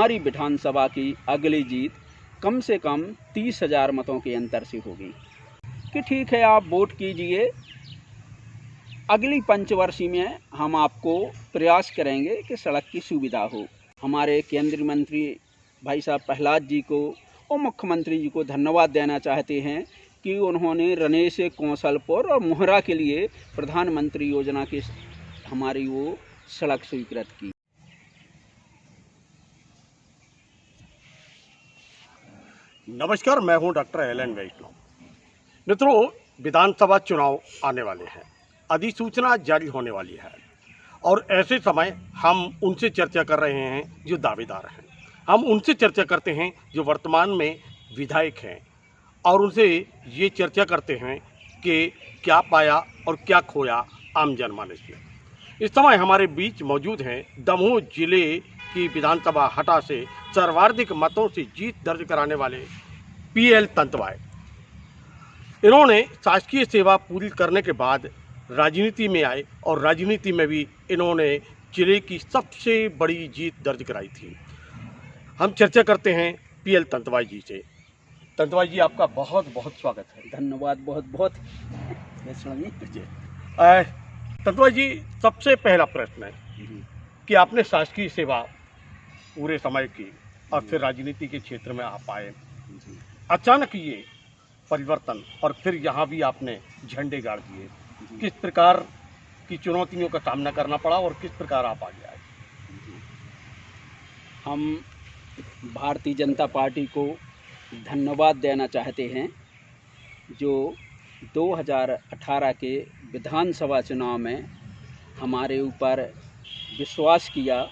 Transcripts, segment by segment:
हमारी विधानसभा की अगली जीत कम से कम 30,000 मतों के अंतर से होगी। कि ठीक है, आप वोट कीजिए, अगली पंचवर्षीय में हम आपको प्रयास करेंगे कि सड़क की सुविधा हो। हमारे केंद्रीय मंत्री भाई साहब प्रहलाद जी को और मुख्यमंत्री जी को धन्यवाद देना चाहते हैं कि उन्होंने रने से कौंसलपुर और मोहरा के लिए प्रधानमंत्री योजना की हमारी वो सड़क स्वीकृत की। नमस्कार, मैं हूं डॉक्टर एलन वैष्णव। मित्रों, विधानसभा चुनाव आने वाले हैं, अधिसूचना जारी होने वाली है और ऐसे समय हम उनसे चर्चा कर रहे हैं जो दावेदार हैं। हम उनसे चर्चा करते हैं जो वर्तमान में विधायक हैं और उनसे ये चर्चा करते हैं कि क्या पाया और क्या खोया आम जनमानस में। इस समय हमारे बीच मौजूद हैं दमोह जिले की विधानसभा हटा से सर्वाधिक मतों से जीत दर्ज कराने वाले पीएल तंतवाय। इन्होंने शासकीय सेवा पूरी करने के बाद राजनीति में आए और राजनीति में भी इन्होंने जिले की सबसे बड़ी जीत दर्ज कराई थी। हम चर्चा करते हैं पीएल तंतवाय जी से। तंतवाय जी, आपका बहुत बहुत स्वागत है। धन्यवाद, बहुत बहुत। तंतवाय जी, सबसे पहला प्रश्न है कि आपने शासकीय सेवा पूरे समय की और फिर राजनीति के क्षेत्र में आप आए, अचानक ये परिवर्तन और फिर यहाँ भी आपने झंडे गाड़ दिए। किस प्रकार की चुनौतियों का सामना करना पड़ा और किस प्रकार आप आगे आए? हम भारतीय जनता पार्टी को धन्यवाद देना चाहते हैं जो 2018 के विधानसभा चुनाव में हमारे ऊपर विश्वास किया,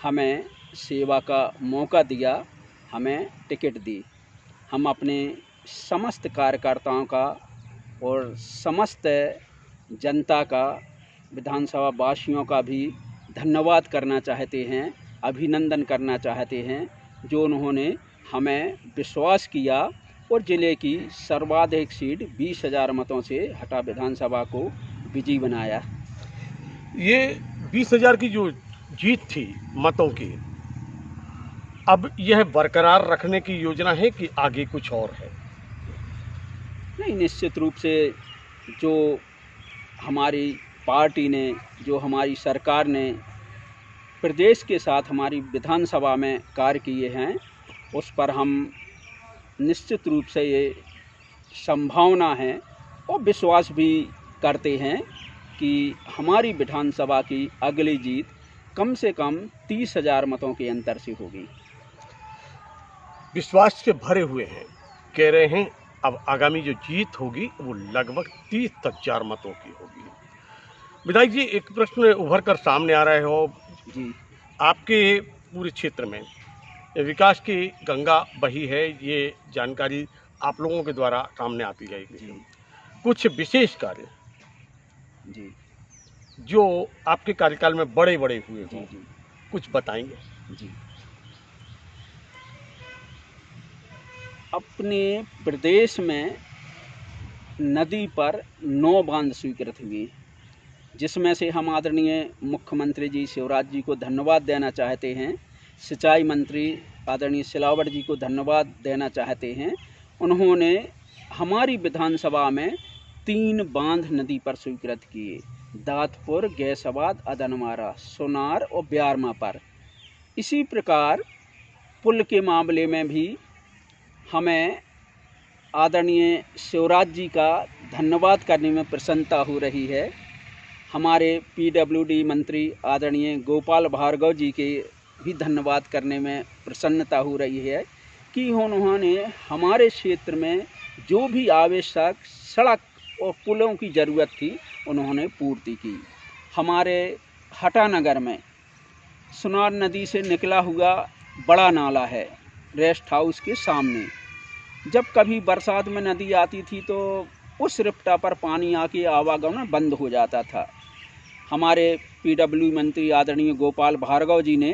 हमें सेवा का मौका दिया, हमें टिकट दी। हम अपने समस्त कार्यकर्ताओं का और समस्त जनता का, विधानसभा वासियों का भी धन्यवाद करना चाहते हैं, अभिनंदन करना चाहते हैं जो उन्होंने हमें विश्वास किया और ज़िले की सर्वाधिक सीट 20,000 मतों से हटा विधानसभा को विजयी बनाया। ये 20,000 की जो जीत थी मतों की, अब यह बरकरार रखने की योजना है कि आगे कुछ और है? नहीं, निश्चित रूप से जो हमारी पार्टी ने, जो हमारी सरकार ने प्रदेश के साथ हमारी विधानसभा में कार्य किए हैं, उस पर हम निश्चित रूप से ये संभावना है और विश्वास भी करते हैं कि हमारी विधानसभा की अगली जीत कम से कम 30,000 मतों के अंतर से होगी। विश्वास से भरे हुए हैं, कह रहे हैं अब आगामी जो जीत होगी वो लगभग 30,000 मतों की होगी। विधायक जी, एक प्रश्न उभर कर सामने आ रहा हो जी, आपके पूरे क्षेत्र में विकास की गंगा बही है, ये जानकारी आप लोगों के द्वारा सामने आती जाएगी। कुछ विशेष कार्य जी, जो आपके कार्यकाल में बड़े बड़े हुए जी, हों, जी, कुछ बताएंगे? जी। अपने प्रदेश में नदी पर 9 बांध स्वीकृत हुए, जिसमें से हम आदरणीय मुख्यमंत्री जी शिवराज जी को धन्यवाद देना चाहते हैं, सिंचाई मंत्री आदरणीय सिलावट जी को धन्यवाद देना चाहते हैं। उन्होंने हमारी विधानसभा में 3 बांध नदी पर स्वीकृत किए, दातपुर, गैसाबाद, अदनवारा, सोनार और ब्यारमा पर। इसी प्रकार पुल के मामले में भी हमें आदरणीय शिवराज जी का धन्यवाद करने में प्रसन्नता हो रही है। हमारे पीडब्ल्यूडी मंत्री आदरणीय गोपाल भार्गव जी के भी धन्यवाद करने में प्रसन्नता हो रही है कि उन्होंने हमारे क्षेत्र में जो भी आवश्यक सड़क और पुलों की ज़रूरत थी उन्होंने पूर्ति की। हमारे हटा नगर में सोनार नदी से निकला हुआ बड़ा नाला है रेस्ट हाउस के सामने। जब कभी बरसात में नदी आती थी तो उस रिफ्टा पर पानी आके आवागमन बंद हो जाता था। हमारे पीडब्ल्यू मंत्री आदरणीय गोपाल भार्गव जी ने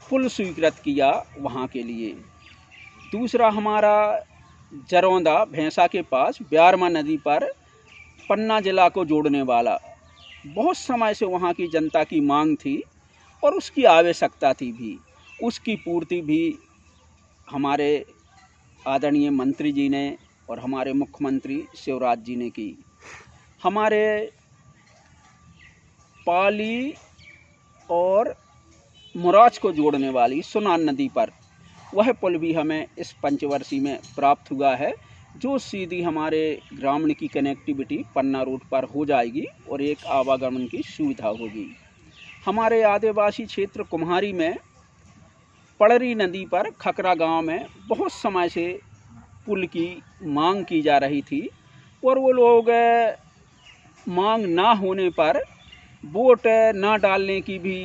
पुल स्वीकृत किया वहाँ के लिए। दूसरा, हमारा जरौंदा भैंसा के पास ब्यारमा नदी पर पन्ना जिला को जोड़ने वाला, बहुत समय से वहाँ की जनता की मांग थी और उसकी आवश्यकता थी भी। उसकी पूर्ति भी हमारे आदरणीय मंत्री जी ने और हमारे मुख्यमंत्री शिवराज जी ने की। हमारे पाली और मुराज को जोड़ने वाली सुनान नदी पर वह पुल भी हमें इस पंचवर्षीय में प्राप्त हुआ है, जो सीधी हमारे ग्रामीण की कनेक्टिविटी पन्ना रोड पर हो जाएगी और एक आवागमन की सुविधा होगी। हमारे आदिवासी क्षेत्र कुम्हारी में पड़री नदी पर खकरा गांव में बहुत समय से पुल की मांग की जा रही थी और वो लोग मांग ना होने पर बोट ना डालने की भी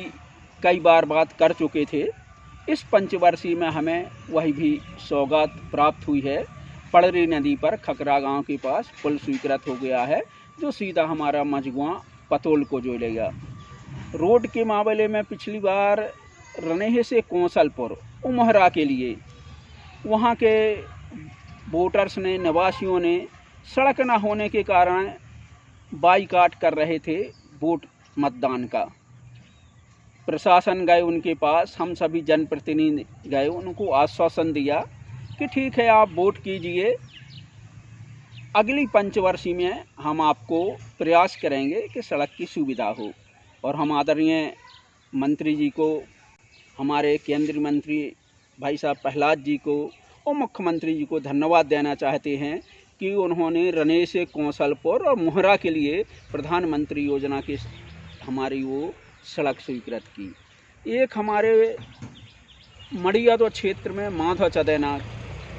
कई बार बात कर चुके थे। इस पंचवर्षीय में हमें वही भी सौगात प्राप्त हुई है। पड़री नदी पर खकरा गांव के पास पुल स्वीकृत हो गया है, जो सीधा हमारा मझगुआ पतोल को जोड़ेगा। रोड के मामले में पिछली बार रनेह से कौंसलपुर उमहरा के लिए वहाँ के वोटर्स ने, निवासियों ने सड़क न होने के कारण बाईकाट कर रहे थे वोट मतदान का। प्रशासन गए उनके पास, हम सभी जनप्रतिनिधि गए, उनको आश्वासन दिया कि ठीक है आप वोट कीजिए, अगली पंचवर्षीय में हम आपको प्रयास करेंगे कि सड़क की सुविधा हो। और हम आदरणीय मंत्री जी को, हमारे केंद्रीय मंत्री भाई साहब प्रहलाद जी को और मुख्यमंत्री जी को धन्यवाद देना चाहते हैं कि उन्होंने रने से कौंसलपुर और मोहरा के लिए प्रधानमंत्री योजना के हमारी वो सड़क स्वीकृत की। एक हमारे मड़ियादो क्षेत्र में माधव चदैनाथ,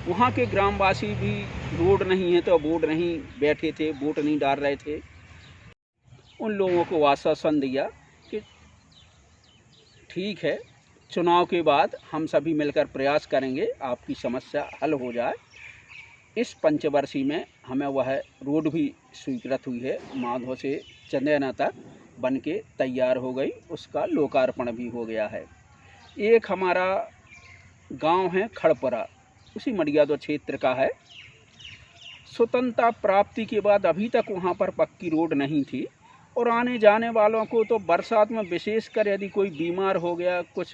वहाँ के ग्रामवासी भी रोड नहीं है तो वोट नहीं बैठे थे, वोट नहीं डाल रहे थे। उन लोगों को आश्वासन दिया कि ठीक है, चुनाव के बाद हम सभी मिलकर प्रयास करेंगे आपकी समस्या हल हो जाए। इस पंचवर्षीय में हमें वह रोड भी स्वीकृत हुई है, माधव से चंदेना तक बन के तैयार हो गई, उसका लोकार्पण भी हो गया है। एक हमारा गांव है खड़पुरा, उसी मड़ियादो क्षेत्र का है। स्वतंत्रता प्राप्ति के बाद अभी तक वहां पर पक्की रोड नहीं थी और आने जाने वालों को तो बरसात में विशेषकर यदि कोई बीमार हो गया, कुछ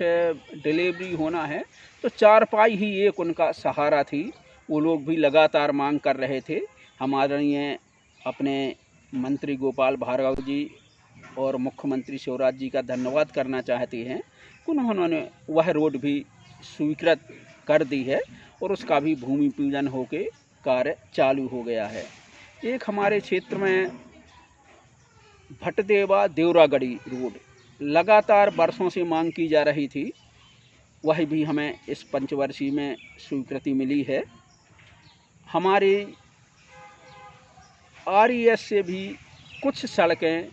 डिलीवरी होना है, तो चारपाई ही एक उनका सहारा थी। वो लोग भी लगातार मांग कर रहे थे। हम आदरणीय अपने मंत्री गोपाल भार्गव जी और मुख्यमंत्री शिवराज जी का धन्यवाद करना चाहते हैं कि उन्होंने वह रोड भी स्वीकृत कर दी है और उसका भी भूमि पूजन होके कार्य चालू हो गया है। एक हमारे क्षेत्र में भटदेवा देवरागढ़ी रोड लगातार वर्षों से मांग की जा रही थी, वह भी हमें इस पंचवर्षीय में स्वीकृति मिली है। हमारी आरईएस से भी कुछ सड़कें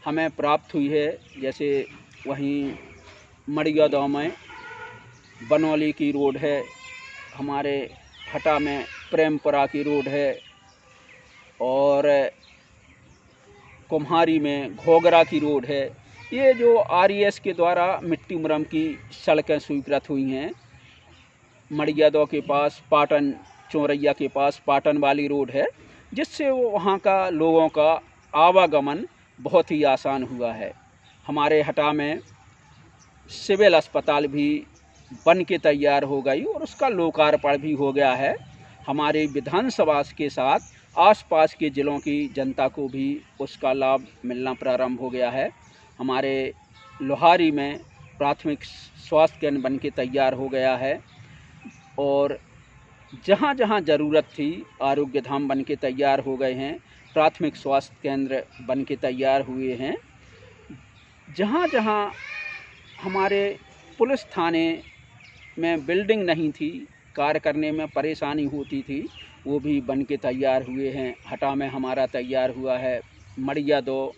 हमें प्राप्त हुई है, जैसे वहीं मड़ियादो में बनौली की रोड है, हमारे हटा में प्रेमपुरा की रोड है और कुम्हारी में घोगरा की रोड है। ये जो आरईएस के द्वारा मिट्टी मुरम की सड़कें स्वीकृत हुई हैं। मड़ियादो के पास पाटन, चौरैया के पास पाटन वाली रोड है, जिससे वहाँ का लोगों का आवागमन बहुत ही आसान हुआ है। हमारे हटा में सिविल अस्पताल भी बन के तैयार हो गई और उसका लोकार्पण भी हो गया है। हमारे विधानसभा के साथ आसपास के ज़िलों की जनता को भी उसका लाभ मिलना प्रारंभ हो गया है। हमारे लोहारी में प्राथमिक स्वास्थ्य केंद्र बन के तैयार हो गया है और जहाँ जहाँ ज़रूरत थी आरोग्य धाम बन के तैयार हो गए हैं, प्राथमिक स्वास्थ्य केंद्र बन के तैयार हुए हैं। जहाँ जहाँ हमारे पुलिस थाने में बिल्डिंग नहीं थी, कार्य करने में परेशानी होती थी, वो भी बन के तैयार हुए हैं। हटा में हमारा तैयार हुआ है, मड़ियादो,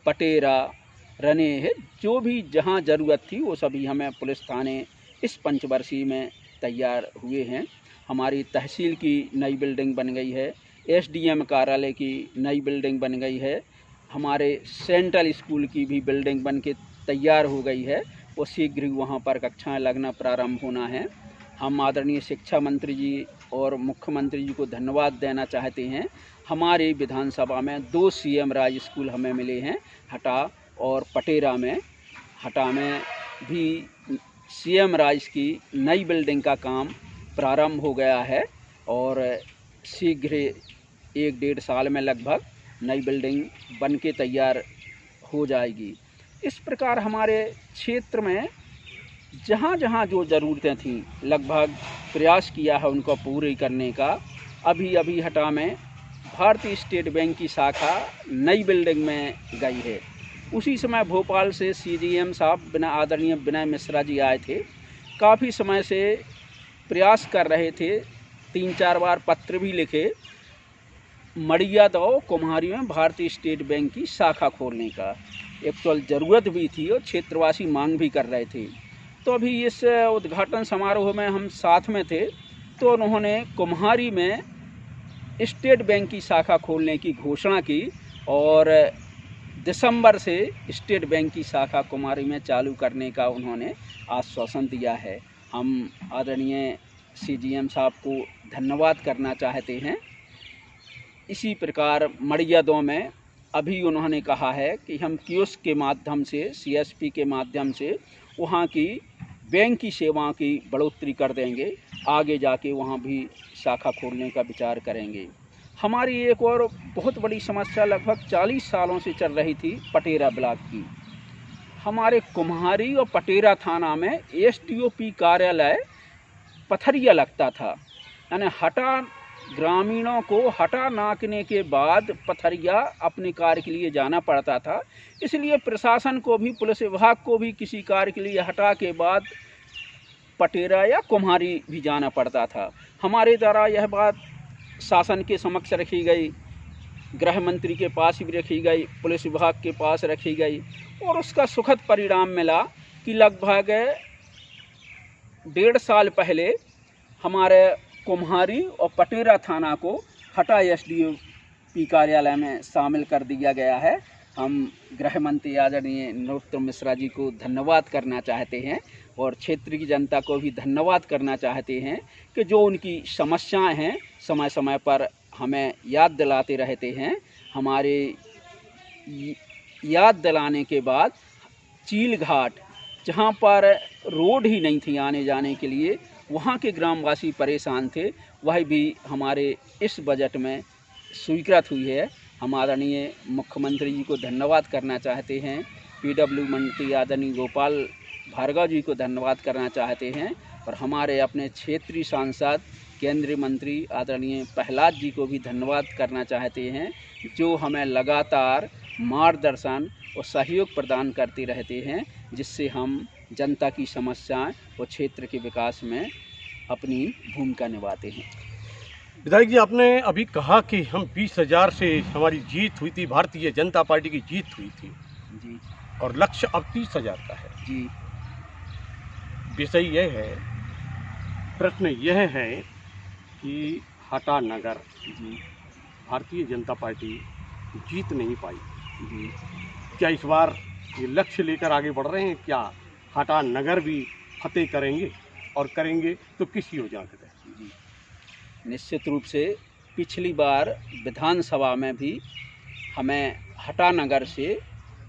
पटेरा, रनेह, जो भी जहाँ ज़रूरत थी वो सभी हमें पुलिस थाने इस पंचवर्षीय में तैयार हुए हैं। हमारी तहसील की नई बिल्डिंग बन गई है, एसडीएम कार्यालय की नई बिल्डिंग बन गई है, हमारे सेंट्रल स्कूल की भी बिल्डिंग बन के तैयार हो गई है और शीघ्र ही वहाँ पर कक्षाएं लगना प्रारंभ होना है। हम आदरणीय शिक्षा मंत्री जी और मुख्यमंत्री जी को धन्यवाद देना चाहते हैं। हमारी विधानसभा में 2 सीएम राज स्कूल हमें मिले हैं, हटा और पटेरा में। हटा में भी सीएम राइस की नई बिल्डिंग का काम प्रारंभ हो गया है और शीघ्र 1-1.5 साल में लगभग नई बिल्डिंग बन के तैयार हो जाएगी। इस प्रकार हमारे क्षेत्र में जहाँ जहाँ जो ज़रूरतें थीं लगभग प्रयास किया है उनको पूरी करने का। अभी हटा में भारतीय स्टेट बैंक की शाखा नई बिल्डिंग में गई है। उसी समय भोपाल से सीजीएम साहब आदरणीय विनय मिश्रा जी आए थे। काफ़ी समय से प्रयास कर रहे थे, 3-4 बार पत्र भी लिखे मड़िया दो कुम्हारी में भारतीय स्टेट बैंक की शाखा खोलने का। एक्चुअल ज़रूरत भी थी और क्षेत्रवासी मांग भी कर रहे थे। तो अभी इस उद्घाटन समारोह में हम साथ में थे, तो उन्होंने कुम्हारी में स्टेट बैंक की शाखा खोलने की घोषणा की और दिसंबर से स्टेट बैंक की शाखा कुम्हारी में चालू करने का उन्होंने आश्वासन दिया है। हम आदरणीय सीजीएम साहब को धन्यवाद करना चाहते हैं। इसी प्रकार मड़िया 2 में अभी उन्होंने कहा है कि हम कियोस्क के माध्यम से, सीएसपी के माध्यम से वहाँ की बैंक की सेवाओं की बढ़ोतरी कर देंगे। आगे जाके वहाँ भी शाखा खोलने का विचार करेंगे। हमारी एक और बहुत बड़ी समस्या लगभग 40 सालों से चल रही थी पटेरा ब्लॉक की। हमारे कुम्हारी और पटेरा थाना में एसडीओपी कार्यालय पथरिया लगता था, यानी हटा ग्रामीणों को हटा नाकने के बाद पथरिया अपने कार्य के लिए जाना पड़ता था। इसलिए प्रशासन को भी, पुलिस विभाग को भी किसी कार्य के लिए हटा के बाद पटेरा या कुम्हारी भी जाना पड़ता था। हमारे द्वारा यह बात शासन के समक्ष रखी गई, गृह मंत्री के पास भी रखी गई, पुलिस विभाग के पास रखी गई और उसका सुखद परिणाम मिला कि लगभग 1.5 साल पहले हमारे कुम्हारी और पटेरा थाना को हटा एसडीओपी कार्यालय में शामिल कर दिया गया है। हम गृह मंत्री आदरणीय नरोत्तम मिश्रा जी को धन्यवाद करना चाहते हैं और क्षेत्र की जनता को भी धन्यवाद करना चाहते हैं कि जो उनकी समस्याएं हैं समय समय पर हमें याद दिलाते रहते हैं। हमारे याद दिलाने के बाद चील घाट, जहाँ पर रोड ही नहीं थी आने जाने के लिए, वहाँ के ग्रामवासी परेशान थे, वह भी हमारे इस बजट में स्वीकृत हुई है। हम आदरणीय मुख्यमंत्री जी को धन्यवाद करना चाहते हैं, पीडब्ल्यू मंत्री आदरणीय गोपाल भार्गव जी को धन्यवाद करना चाहते हैं और हमारे अपने क्षेत्रीय सांसद केंद्रीय मंत्री आदरणीय प्रहलाद जी को भी धन्यवाद करना चाहते हैं, जो हमें लगातार मार्गदर्शन और सहयोग प्रदान करते रहते हैं, जिससे हम जनता की समस्याएं और क्षेत्र के विकास में अपनी भूमिका निभाते हैं। विधायक जी, आपने अभी कहा कि हम 20,000 से हमारी जीत हुई थी, भारतीय जनता पार्टी की जीत हुई थी जी, और लक्ष्य अब 30,000 का है जी। विषय यह है, प्रश्न यह है कि हटा नगर जी, भारतीय जनता पार्टी जीत नहीं पाई। जी। क्या इस बार ये लक्ष्य लेकर आगे बढ़ रहे हैं? क्या हटा नगर भी फतेह करेंगे और करेंगे तो किस योजना के तहत? जी, निश्चित रूप से पिछली बार विधानसभा में भी हमें हटा नगर से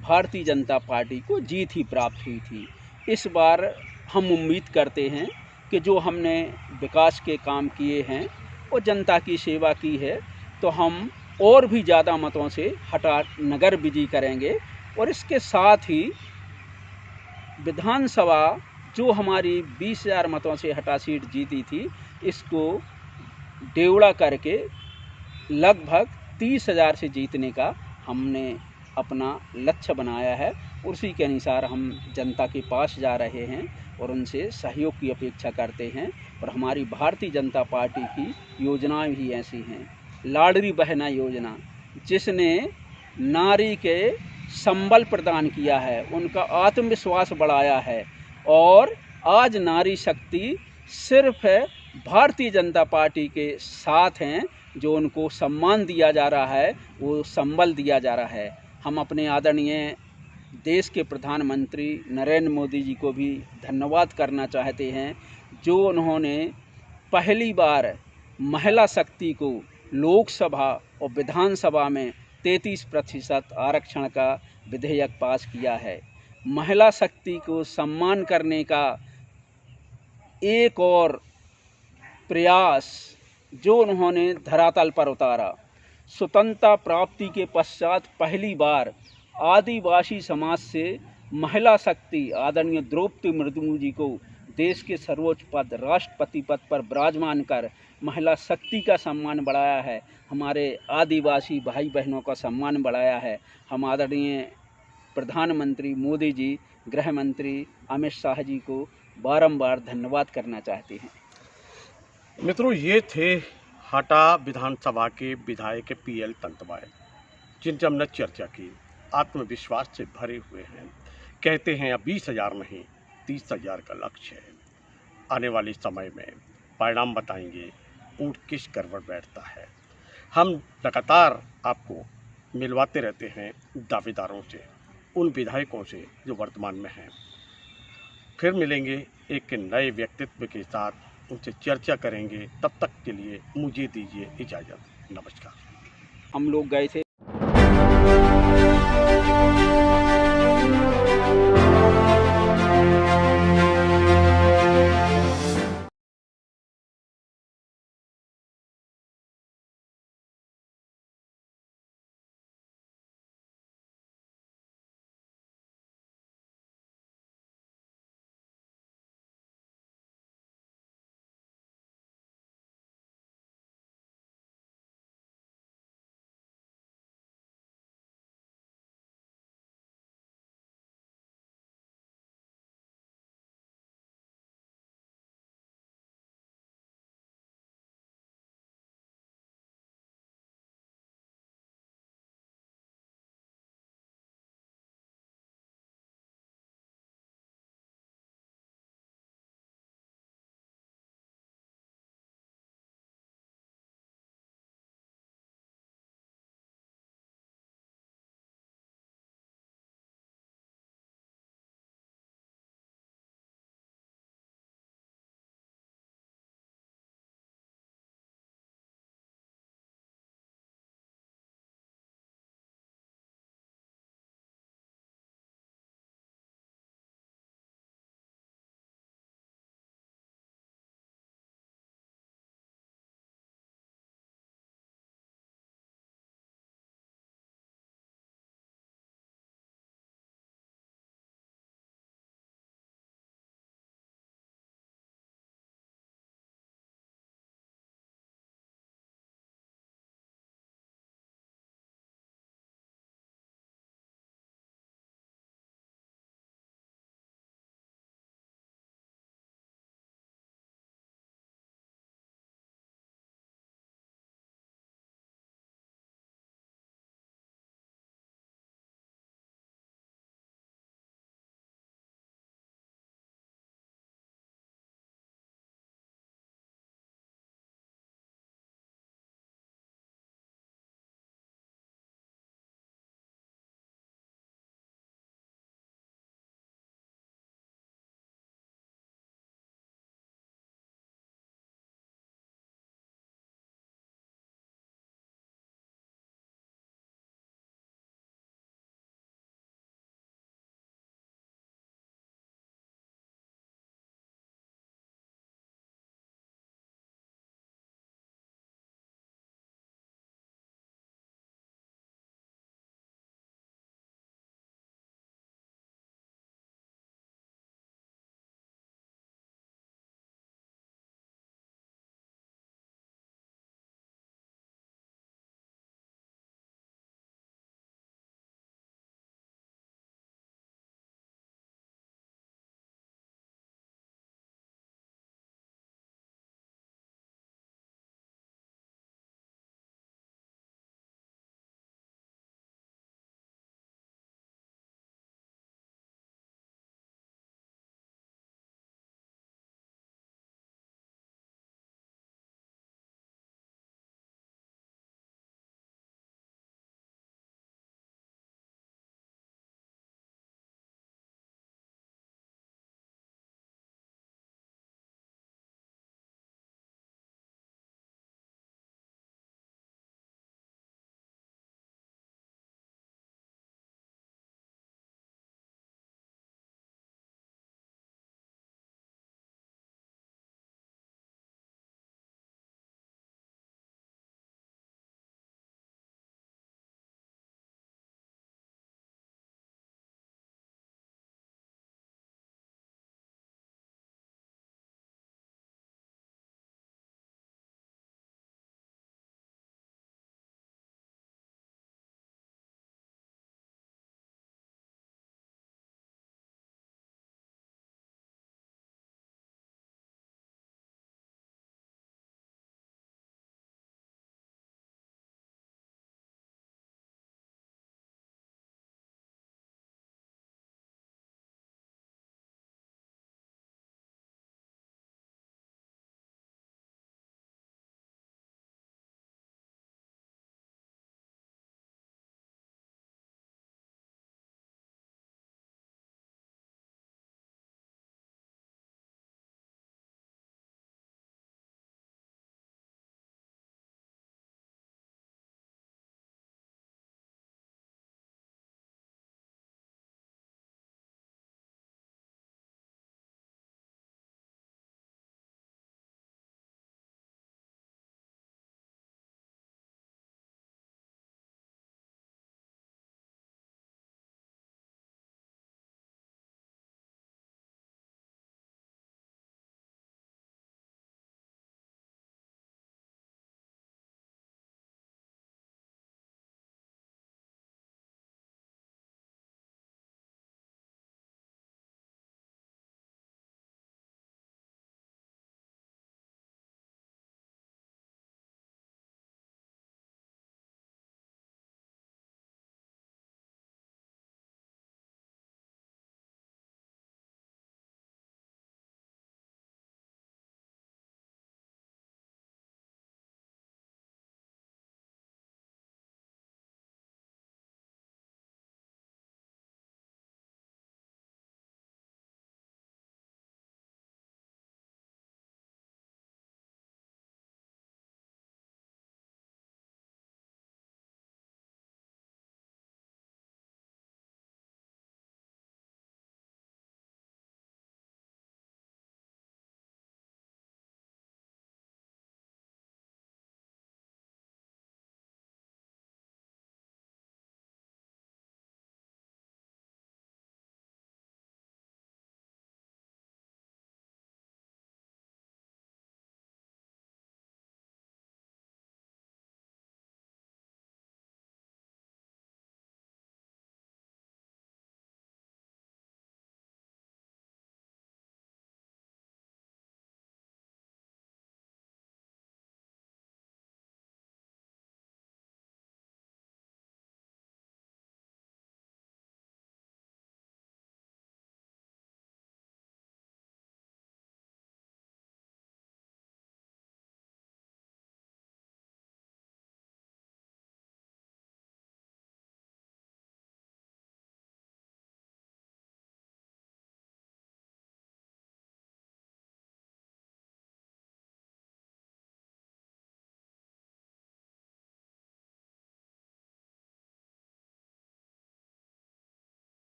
भारतीय जनता पार्टी को जीत ही प्राप्त हुई थी। इस बार हम उम्मीद करते हैं कि जो हमने विकास के काम किए हैं और जनता की सेवा की है, तो हम और भी ज़्यादा मतों से हटा नगर विजयी करेंगे और इसके साथ ही विधानसभा जो हमारी 20,000 मतों से हटा सीट जीती थी, इसको डेवड़ा करके लगभग 30,000 से जीतने का हमने अपना लक्ष्य बनाया है। उसी के अनुसार हम जनता के पास जा रहे हैं और उनसे सहयोग की अपेक्षा करते हैं और हमारी भारतीय जनता पार्टी की योजनाएं भी ऐसी हैं। लाडली बहना योजना, जिसने नारी के संबल प्रदान किया है, उनका आत्मविश्वास बढ़ाया है और आज नारी शक्ति सिर्फ भारतीय जनता पार्टी के साथ हैं। जो उनको सम्मान दिया जा रहा है, वो संबल दिया जा रहा है। हम अपने आदरणीय देश के प्रधानमंत्री नरेंद्र मोदी जी को भी धन्यवाद करना चाहते हैं, जो उन्होंने पहली बार महिला शक्ति को लोकसभा और विधानसभा में 33% आरक्षण का विधेयक पास किया है। महिला शक्ति को सम्मान करने का एक और प्रयास जो उन्होंने धरातल पर उतारा। स्वतंत्रता प्राप्ति के पश्चात पहली बार आदिवासी समाज से महिला शक्ति आदरणीय द्रौपदी मुर्मू जी को देश के सर्वोच्च पद राष्ट्रपति पद पर विराजमान कर महिला शक्ति का सम्मान बढ़ाया है। हमारे आदिवासी भाई बहनों का सम्मान बढ़ाया है। हम आदरणीय प्रधानमंत्री मोदी जी, गृह मंत्री अमित शाह जी को बारंबार धन्यवाद करना चाहते हैं। मित्रों, ये थे हाटा विधानसभा के विधायक PL तंतवाय, जिनसे हमने चर्चा की। आत्मविश्वास से भरे हुए हैं। कहते हैं अब 20,000 नहीं 30,000 का लक्ष्य है। आने वाले समय में परिणाम बताएंगे ऊंट किस कर पर बैठता है। हम लगातार आपको मिलवाते रहते हैं दावेदारों से, उन विधायकों से जो वर्तमान में हैं। फिर मिलेंगे एक नए व्यक्तित्व के साथ, उनसे चर्चा करेंगे। तब तक के लिए मुझे दीजिए इजाज़त। नमस्कार। हम लोग गए थे